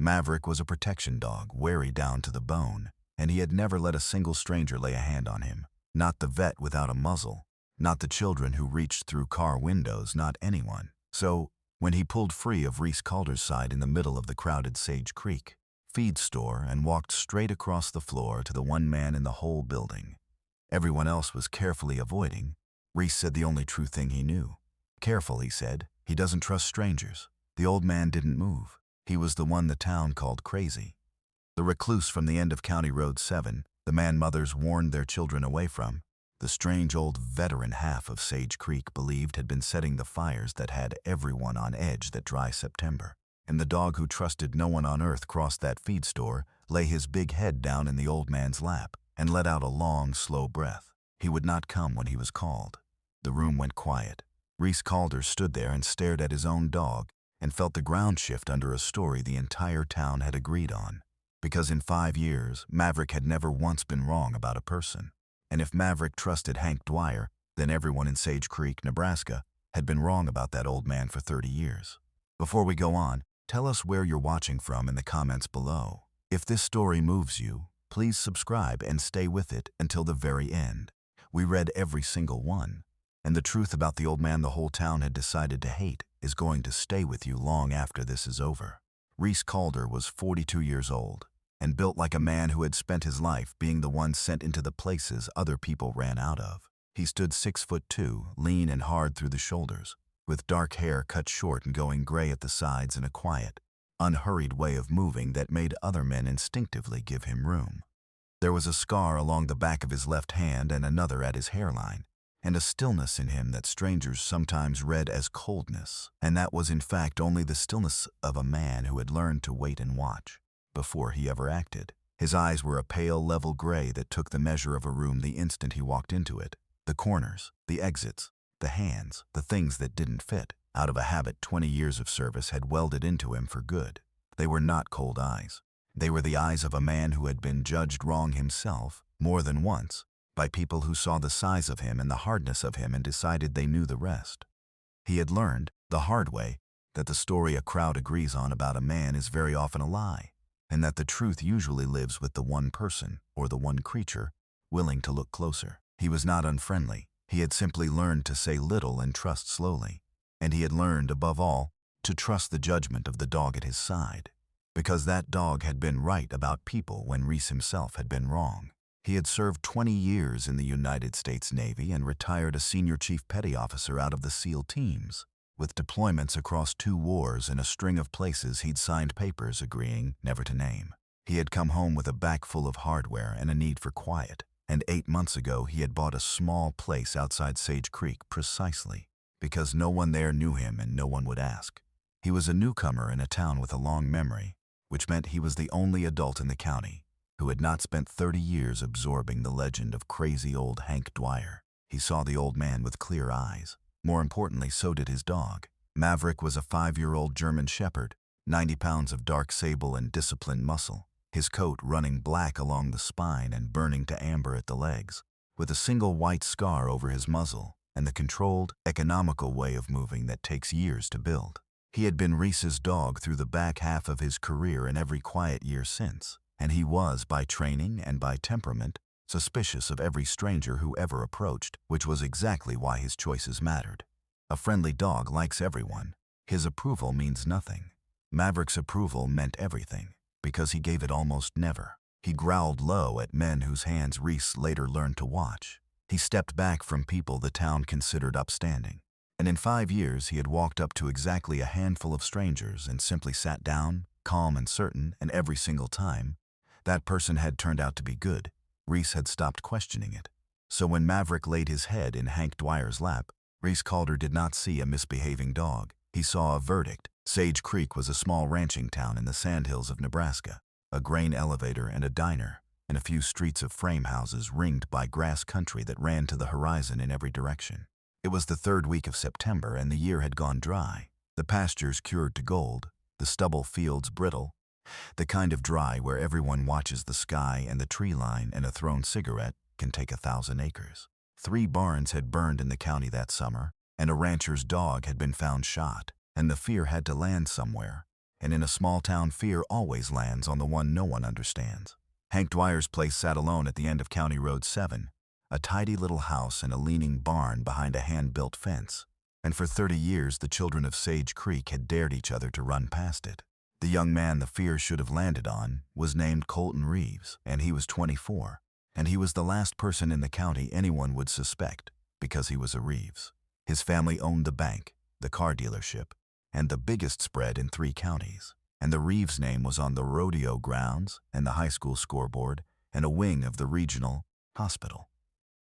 Maverick was a protection dog, wary down to the bone, and he had never let a single stranger lay a hand on him. Not the vet without a muzzle, not the children who reached through car windows, not anyone. So, when he pulled free of Reese Calder's side in the middle of the crowded Sage Creek feed store and walked straight across the floor to the one man in the whole building everyone else was carefully avoiding, Reese said the only true thing he knew. Careful, he said. He doesn't trust strangers. The old man didn't move. He was the one the town called crazy. The recluse from the end of County Road 7, the man mothers warned their children away from, the strange old veteran half of Sage Creek believed had been setting the fires that had everyone on edge that dry September. And the dog who trusted no one on earth crossed that feed store, lay his big head down in the old man's lap, and let out a long, slow breath. He would not come when he was called. The room went quiet. Reese Calder stood there and stared at his own dog and felt the ground shift under a story the entire town had agreed on. Because in 5 years, Maverick had never once been wrong about a person. And if Maverick trusted Hank Dwyer, then everyone in Sage Creek, Nebraska, had been wrong about that old man for 30 years. Before we go on, tell us where you're watching from in the comments below. If this story moves you, please subscribe and stay with it until the very end. We read every single one, and the truth about the old man the whole town had decided to hate is going to stay with you long after this is over. Reese Calder was 42 years old and built like a man who had spent his life being the one sent into the places other people ran out of. He stood 6'2", lean and hard through the shoulders, with dark hair cut short and going gray at the sides in a quiet, unhurried way of moving that made other men instinctively give him room. There was a scar along the back of his left hand and another at his hairline, and a stillness in him that strangers sometimes read as coldness, and that was in fact only the stillness of a man who had learned to wait and watch before he ever acted. His eyes were a pale, level gray that took the measure of a room the instant he walked into it. The corners, the exits, the hands, the things that didn't fit. Out of a habit 20 years of service had welded into him for good. They were not cold eyes. They were the eyes of a man who had been judged wrong himself, more than once, by people who saw the size of him and the hardness of him and decided they knew the rest. He had learned, the hard way, that the story a crowd agrees on about a man is very often a lie, and that the truth usually lives with the one person, or the one creature, willing to look closer. He was not unfriendly. He had simply learned to say little and trust slowly. And he had learned, above all, to trust the judgment of the dog at his side, because that dog had been right about people when Reese himself had been wrong. He had served 20 years in the United States Navy and retired a senior chief petty officer out of the SEAL teams, with deployments across 2 wars and a string of places he'd signed papers agreeing never to name. He had come home with a back full of hardware and a need for quiet, and 8 months ago he had bought a small place outside Sage Creek precisely because no one there knew him and no one would ask. He was a newcomer in a town with a long memory, which meant he was the only adult in the county who had not spent 30 years absorbing the legend of crazy old Hank Dwyer. He saw the old man with clear eyes. More importantly, so did his dog. Maverick was a 5-year-old German Shepherd, 90 pounds of dark sable and disciplined muscle, his coat running black along the spine and burning to amber at the legs, with a single white scar over his muzzle and the controlled, economical way of moving that takes years to build. He had been Reese's dog through the back half of his career and every quiet year since, and he was, by training and by temperament, suspicious of every stranger who ever approached, which was exactly why his choices mattered. A friendly dog likes everyone. His approval means nothing. Maverick's approval meant everything, because he gave it almost never. He growled low at men whose hands Reese later learned to watch. He stepped back from people the town considered upstanding. And in 5 years he had walked up to exactly a handful of strangers and simply sat down, calm and certain, and every single time, that person had turned out to be good. Reese had stopped questioning it. So when Maverick laid his head in Hank Dwyer's lap, Reese Calder did not see a misbehaving dog. He saw a verdict. Sage Creek was a small ranching town in the sandhills of Nebraska, a grain elevator and a diner, and a few streets of frame houses ringed by grass country that ran to the horizon in every direction. It was the 3rd week of September and the year had gone dry, the pastures cured to gold, the stubble fields brittle, the kind of dry where everyone watches the sky and the tree line and a thrown cigarette can take 1,000 acres. 3 barns had burned in the county that summer, and a rancher's dog had been found shot, and the fear had to land somewhere, and in a small town fear always lands on the one no one understands. Hank Dwyer's place sat alone at the end of County Road 7, a tidy little house in a leaning barn behind a hand-built fence. And for 30 years the children of Sage Creek had dared each other to run past it. The young man the fear should have landed on was named Colton Reeves, and he was 24. And he was the last person in the county anyone would suspect, because he was a Reeves. His family owned the bank, the car dealership, and the biggest spread in 3 counties. And the Reeves name was on the rodeo grounds and the high school scoreboard and a wing of the regional hospital.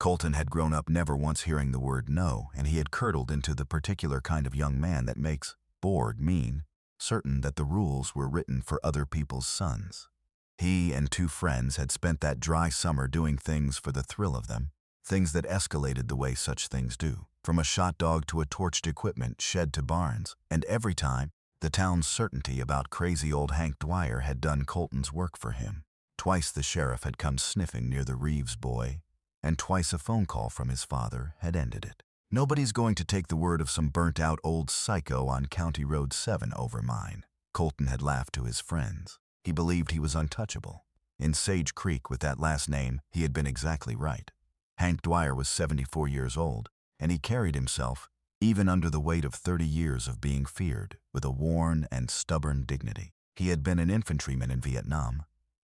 Colton had grown up never once hearing the word no, and he had curdled into the particular kind of young man that makes bored mean, certain that the rules were written for other people's sons. He and 2 friends had spent that dry summer doing things for the thrill of them, things that escalated the way such things do, from a shot dog to a torched equipment shed to barns, and every time, the town's certainty about crazy old Hank Dwyer had done Colton's work for him. Twice the sheriff had come sniffing near the Reeves boy, and twice a phone call from his father had ended it. Nobody's going to take the word of some burnt-out old psycho on County Road 7 over mine, Colton had laughed to his friends. He believed he was untouchable. In Sage Creek, with that last name, he had been exactly right. Hank Dwyer was 74 years old, and he carried himself, even under the weight of 30 years of being feared, with a worn and stubborn dignity. He had been an infantryman in Vietnam,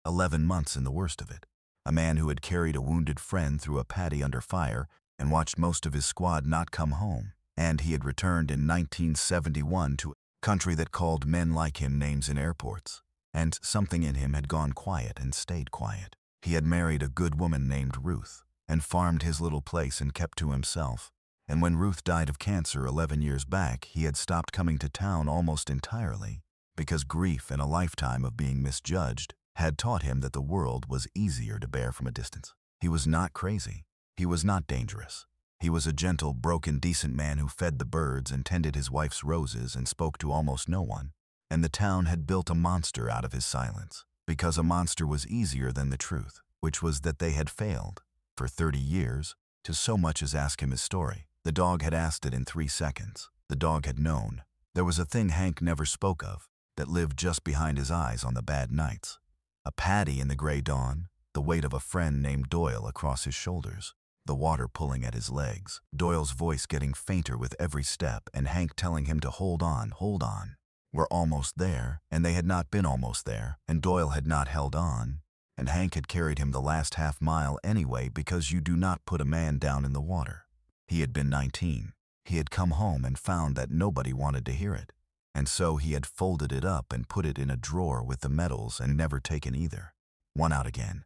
11 months in the worst of it, a man who had carried a wounded friend through a paddy under fire and watched most of his squad not come home. And he had returned in 1971 to a country that called men like him names in airports. And something in him had gone quiet and stayed quiet. He had married a good woman named Ruth, and farmed his little place and kept to himself. And when Ruth died of cancer 11 years back, he had stopped coming to town almost entirely, because grief and a lifetime of being misjudged had taught him that the world was easier to bear from a distance. He was not crazy. He was not dangerous. He was a gentle, broken, decent man who fed the birds and tended his wife's roses and spoke to almost no one. And the town had built a monster out of his silence, because a monster was easier than the truth, which was that they had failed, for 30 years, to so much as ask him his story. The dog had asked it in 3 seconds. The dog had known. There was a thing Hank never spoke of, that lived just behind his eyes on the bad nights. A paddy in the gray dawn, the weight of a friend named Doyle across his shoulders, the water pulling at his legs, Doyle's voice getting fainter with every step, and Hank telling him to hold on, hold on. We're almost there, and they had not been almost there, and Doyle had not held on, and Hank had carried him the last half mile anyway, because you do not put a man down in the water. He had been 19. He had come home and found that nobody wanted to hear it, and so he had folded it up and put it in a drawer with the medals and never taken either. One out again.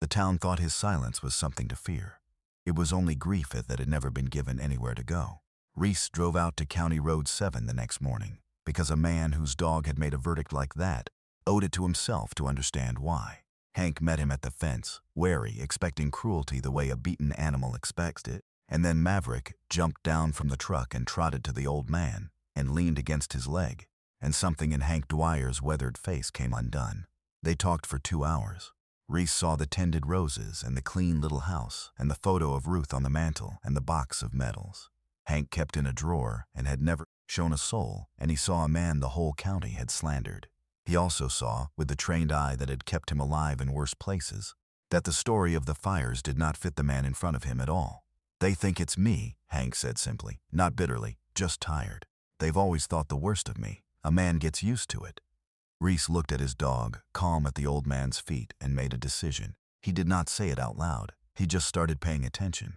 The town thought his silence was something to fear. It was only grief that had never been given anywhere to go. Reese drove out to County Road 7 the next morning, because a man whose dog had made a verdict like that owed it to himself to understand why. Hank met him at the fence, wary, expecting cruelty the way a beaten animal expects it, and then Maverick jumped down from the truck and trotted to the old man and leaned against his leg, and something in Hank Dwyer's weathered face came undone. They talked for 2 hours. Reese saw the tended roses and the clean little house and the photo of Ruth on the mantel and the box of medals Hank kept in a drawer and had never shown a soul, and he saw a man the whole county had slandered. He also saw, with the trained eye that had kept him alive in worse places, that the story of the fires did not fit the man in front of him at all. "They think it's me," Hank said simply, not bitterly, just tired. "They've always thought the worst of me. A man gets used to it." Reese looked at his dog, calm at the old man's feet, and made a decision. He did not say it out loud. He just started paying attention.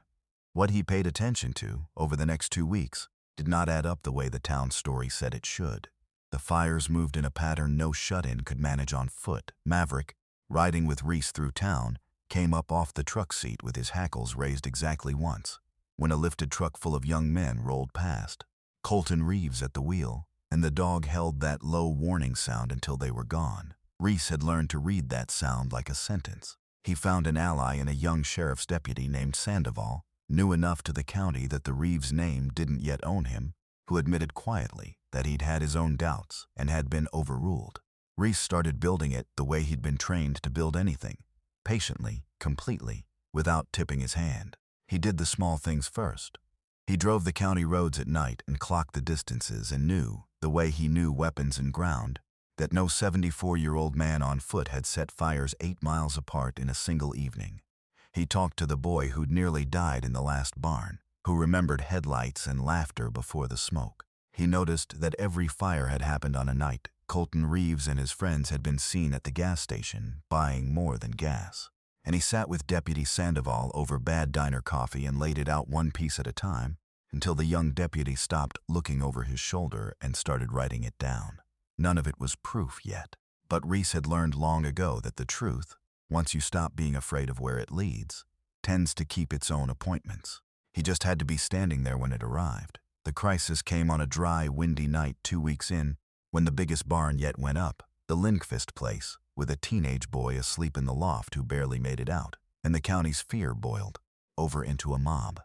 What he paid attention to, over the next 2 weeks, did not add up the way the town story said it should. The fires moved in a pattern no shut-in could manage on foot. Maverick, riding with Reese through town, came up off the truck seat with his hackles raised exactly once, when a lifted truck full of young men rolled past. Colton Reeves at the wheel, and the dog held that low warning sound until they were gone. Reese had learned to read that sound like a sentence. He found an ally in a young sheriff's deputy named Sandoval, new enough to the county that the Reeves name didn't yet own him, who admitted quietly that he'd had his own doubts and had been overruled. Reese started building it the way he'd been trained to build anything, patiently, completely, without tipping his hand. He did the small things first. He drove the county roads at night and clocked the distances and knew, the way he knew weapons and ground, that no 74-year-old man on foot had set fires 8 miles apart in a single evening. He talked to the boy who'd nearly died in the last barn, who remembered headlights and laughter before the smoke. He noticed that every fire had happened on a night Colton Reeves and his friends had been seen at the gas station buying more than gas. And he sat with Deputy Sandoval over bad diner coffee and laid it out one piece at a time until the young deputy stopped looking over his shoulder and started writing it down. None of it was proof yet, but Reese had learned long ago that the truth, once you stop being afraid of where it leads, tends to keep its own appointments. He just had to be standing there when it arrived. The crisis came on a dry, windy night 2 weeks in, when the biggest barn yet went up, the Lindqvist place, with a teenage boy asleep in the loft who barely made it out, and the county's fear boiled over into a mob.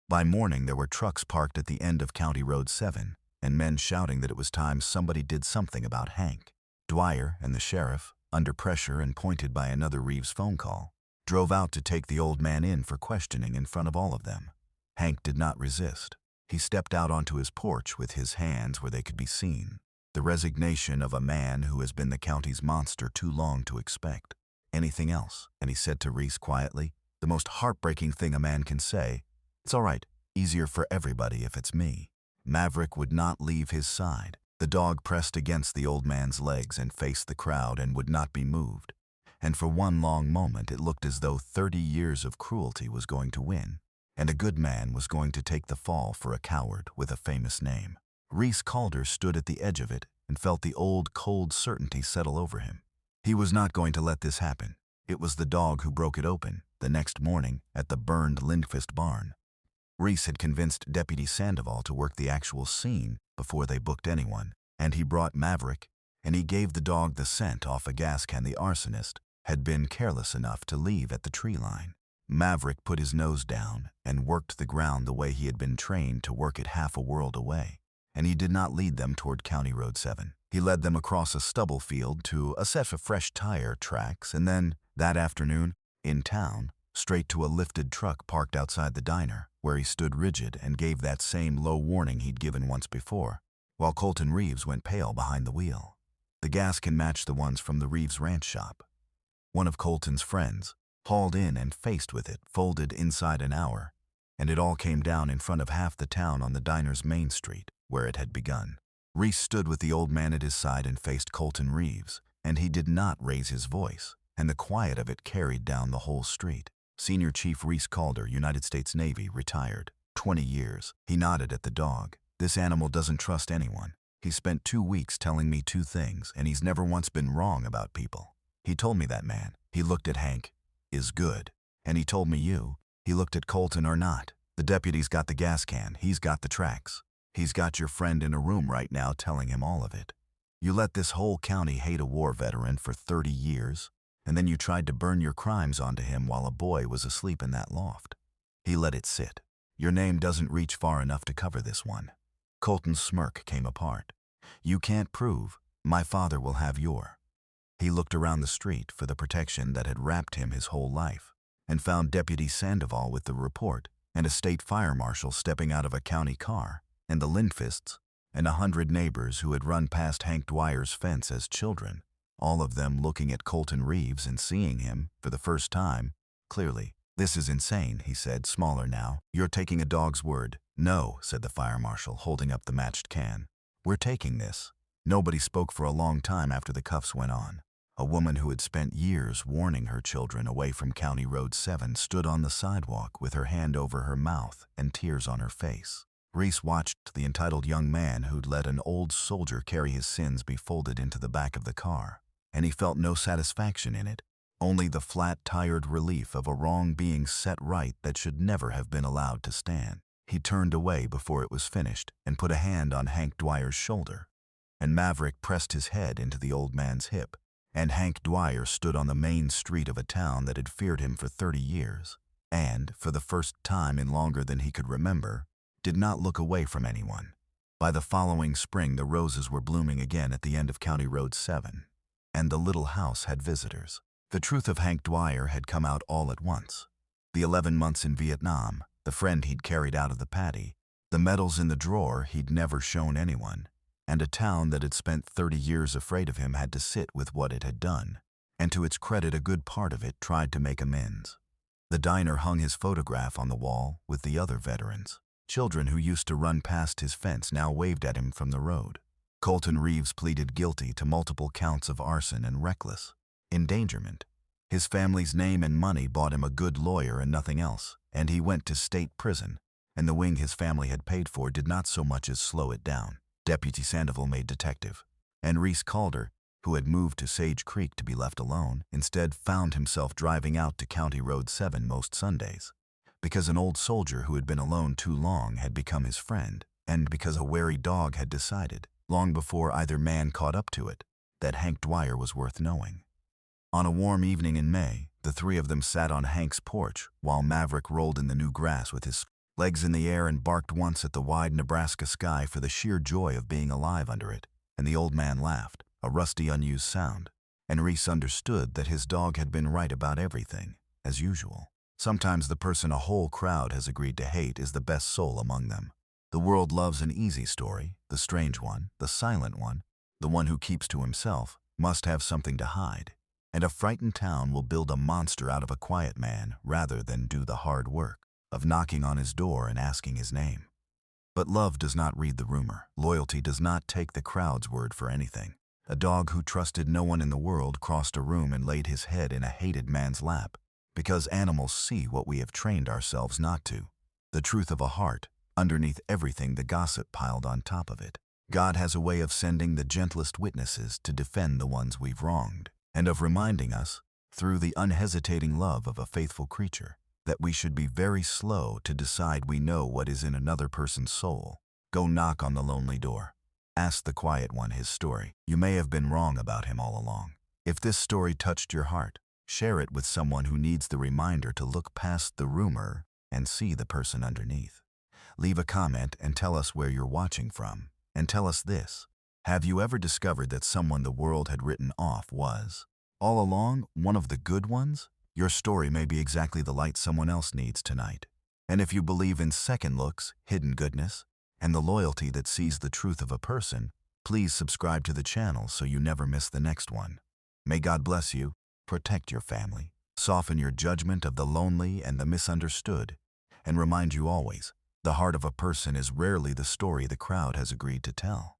By morning, there were trucks parked at the end of County Road 7, and men shouting that it was time somebody did something about Hank. Dwyer and the sheriff, under pressure and pointed by another Reeves phone call, drove out to take the old man in for questioning in front of all of them. Hank did not resist. He stepped out onto his porch with his hands where they could be seen. The resignation of a man who has been the county's monster too long to expect anything else, and he said to Reese quietly, "The most heartbreaking thing a man can say. It's all right, easier for everybody if it's me." Maverick would not leave his side. The dog pressed against the old man's legs and faced the crowd and would not be moved. And for one long moment it looked as though 30 years of cruelty was going to win, and a good man was going to take the fall for a coward with a famous name. Reese Calder stood at the edge of it and felt the old, cold certainty settle over him. He was not going to let this happen. It was the dog who broke it open the next morning at the burned Lindqvist barn. Reese had convinced Deputy Sandoval to work the actual scene before they booked anyone, and he brought Maverick, and he gave the dog the scent off a gas can the arsonist had been careless enough to leave at the tree line. Maverick put his nose down and worked the ground the way he had been trained to work it half a world away. And he did not lead them toward County Road 7. He led them across a stubble field to a set of fresh tire tracks, and then, that afternoon, in town, straight to a lifted truck parked outside the diner, where he stood rigid and gave that same low warning he'd given once before, while Colton Reeves went pale behind the wheel. The gas can match the ones from the Reeves ranch shop. One of Colton's friends hauled in and faced with it, folded inside an hour, and it all came down in front of half the town on the diner's main street, where it had begun. Reese stood with the old man at his side and faced Colton Reeves, and he did not raise his voice, and the quiet of it carried down the whole street. Senior Chief Reese Calder, United States Navy, retired. 20 years. He nodded at the dog. "This animal doesn't trust anyone. He spent 2 weeks telling me 2 things, and he's never once been wrong about people. He told me that man," he looked at Hank, "is good. And he told me you." He looked at Colton or not. "The deputy's got the gas can. He's got the tracks. He's got your friend in a room right now telling him all of it. You let this whole county hate a war veteran for 30 years, and then you tried to burn your crimes onto him while a boy was asleep in that loft. He let it sit. Your name doesn't reach far enough to cover this one." Colton's smirk came apart. "You can't prove. My father will have your." He looked around the street for the protection that had wrapped him his whole life, and found Deputy Sandoval with the report, and a state fire marshal stepping out of a county car, and the Lindqvists, and 100 neighbors who had run past Hank Dwyer's fence as children, all of them looking at Colton Reeves and seeing him, for the first time, clearly. "This is insane," he said, smaller now. "You're taking a dog's word." "No," said the fire marshal, holding up the matched can. "We're taking this." Nobody spoke for a long time after the cuffs went on. A woman who had spent years warning her children away from County Road 7 stood on the sidewalk with her hand over her mouth and tears on her face. Reese watched the entitled young man who'd let an old soldier carry his sins be folded into the back of the car, and he felt no satisfaction in it, only the flat, tired relief of a wrong being set right that should never have been allowed to stand. He turned away before it was finished and put a hand on Hank Dwyer's shoulder, and Maverick pressed his head into the old man's hip, and Hank Dwyer stood on the main street of a town that had feared him for 30 years, and, for the first time in longer than he could remember, did not look away from anyone. By the following spring, the roses were blooming again at the end of County Road 7, and the little house had visitors. The truth of Hank Dwyer had come out all at once. The 11 months in Vietnam, the friend he'd carried out of the paddy, the medals in the drawer he'd never shown anyone, and a town that had spent 30 years afraid of him had to sit with what it had done. And to its credit, a good part of it tried to make amends. The diner hung his photograph on the wall with the other veterans. Children who used to run past his fence now waved at him from the road. Colton Reeves pleaded guilty to multiple counts of arson and reckless endangerment. His family's name and money bought him a good lawyer and nothing else, and he went to state prison, and the wing his family had paid for did not so much as slow it down. Deputy Sandoval made detective, and Reese Calder, who had moved to Sage Creek to be left alone, instead found himself driving out to County Road 7 most Sundays, because an old soldier who had been alone too long had become his friend, and because a wary dog had decided, long before either man caught up to it, that Hank Dwyer was worth knowing. On a warm evening in May, the three of them sat on Hank's porch while Maverick rolled in the new grass with his legs in the air and barked once at the wide Nebraska sky for the sheer joy of being alive under it, and the old man laughed, a rusty, unused sound, and Reese understood that his dog had been right about everything, as usual. Sometimes the person a whole crowd has agreed to hate is the best soul among them. The world loves an easy story, the strange one, the silent one, the one who keeps to himself, must have something to hide. And a frightened town will build a monster out of a quiet man rather than do the hard work of knocking on his door and asking his name. But love does not read the rumor. Loyalty does not take the crowd's word for anything. A dog who trusted no one in the world crossed a room and laid his head in a hated man's lap, because animals see what we have trained ourselves not to. The truth of a heart, underneath everything the gossip piled on top of it. God has a way of sending the gentlest witnesses to defend the ones we've wronged, and of reminding us, through the unhesitating love of a faithful creature, that we should be very slow to decide we know what is in another person's soul. Go knock on the lonely door. Ask the quiet one his story. You may have been wrong about him all along. If this story touched your heart, share it with someone who needs the reminder to look past the rumor and see the person underneath. Leave a comment and tell us where you're watching from. And tell us this: have you ever discovered that someone the world had written off was, all along, one of the good ones? Your story may be exactly the light someone else needs tonight. And if you believe in second looks, hidden goodness, and the loyalty that sees the truth of a person, please subscribe to the channel so you never miss the next one. May God bless you, protect your family, soften your judgment of the lonely and the misunderstood, and remind you always, the heart of a person is rarely the story the crowd has agreed to tell.